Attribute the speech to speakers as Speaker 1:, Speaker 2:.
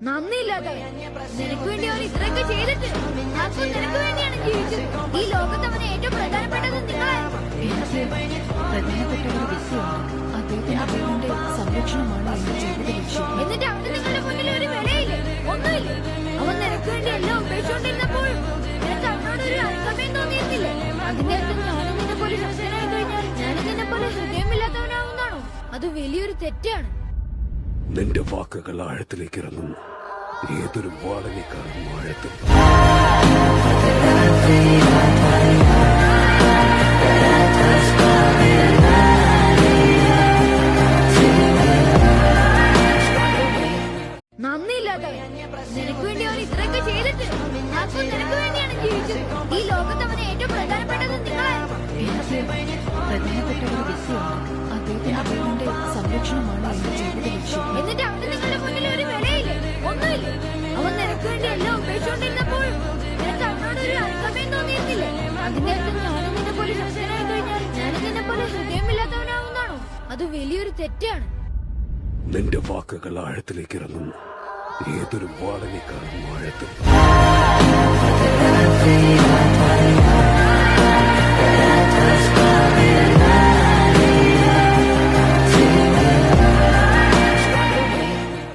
Speaker 1: നന്ദിയില്ലാത്തവൻ. നിനക്ക് വേണ്ടി അവൻ ഇത്രയൊക്കെ ചെയ്തിട്ട് ഞാനും നിനക്ക് വേണ്ടിയാണ് ജീവിച്ചത്. ഈ ലോകത്ത് അവന് ഏറ്റവും പ്രധാനപ്പെട്ടത് നിങ്ങളായിരുന്നു.
Speaker 2: പ്രധാനപ്പെട്ട ഒരു വ്യക്തിയുണ്ട്. അദ്ദേഹത്തിന്റെ സംരക്ഷണമാണ് എന്റെ ജീവിത ലക്ഷ്യം.
Speaker 1: എന്നിട്ട് അവന് നിങ്ങളുടെ മുന്നിൽ ഒരു വിലയില്ലേ? ഒന്നുമില്ല. അവൻ നിനക്ക് വേണ്ടി എല്ലാം ഉപേക്ഷിച്ചുകൊണ്ടിരുന്നപ്പോഴും നിനക്ക് അവനോട് ഒരു അനുകമ്പയും തോന്നിയിരുന്നില്ലേ? അതിന്റെ അർത്ഥം ഞാനും നിന്നെ പോലെ ശക്തനായി കഴിഞ്ഞാൽ ഞാനും നിന്നെ പോലെ ഹൃദയമില്ലാത്തവനാവുന്നാണോ? അത് വലിയൊരു തെറ്റാണ്.
Speaker 3: നിന്റെ വാക്കുകൾ ആഴത്തിലേക്ക് ഇറങ്ങുന്നു. ഏതൊരു വാളനേക്കാളും ആഴത്തിൽ.
Speaker 1: നന്ദിയില്ലാത്തവൻ. നിനക്ക് വേണ്ടി അവൻ ഇത്രയൊക്കെ ചെയ്തിട്ട് ഞാനും നിനക്ക് വേണ്ടിയാണ് ജീവിച്ചത്. ഈ ലോകത്ത് അവന് ഏറ്റവും പ്രധാനപ്പെട്ടത് നിങ്ങളായിരുന്നു.
Speaker 2: പ്രധാനപ്പെട്ട ഒരു വ്യക്തിയുണ്ട്. അദ്ദേഹത്തിന്റെ സംരക്ഷണമാണ് എന്റെ ജീവിത ലക്ഷ്യം.
Speaker 1: എന്നിട്ട് അവന് നിങ്ങളുടെ മുന്നിൽ ഒരു വിലയില്ലേ? ഒന്നുമില്ല. അവൻ നിനക്ക് വേണ്ടി എല്ലാം ഉപേക്ഷിച്ചുകൊണ്ടിരുന്നപ്പോഴും നിനക്ക് അവനോട് ഒരു അനുകമ്പയും തോന്നിയിരുന്നില്ലേ? അതിന്റെ അർത്ഥം ഞാനും നിന്നെ പോലെ ശക്തനായി കഴിഞ്ഞാൽ ഞാനും നിന്നെ പോലെ ഹൃദയമില്ലാത്തവനാവുന്നാണോ? അത് വലിയൊരു തെറ്റാണ്.
Speaker 3: നിന്റെ വാക്കുകൾ ആഴത്തിലേക്ക് ഇറങ്ങുന്നു. ഏതൊരു വാളനേക്കാളും ആഴത്തിൽ.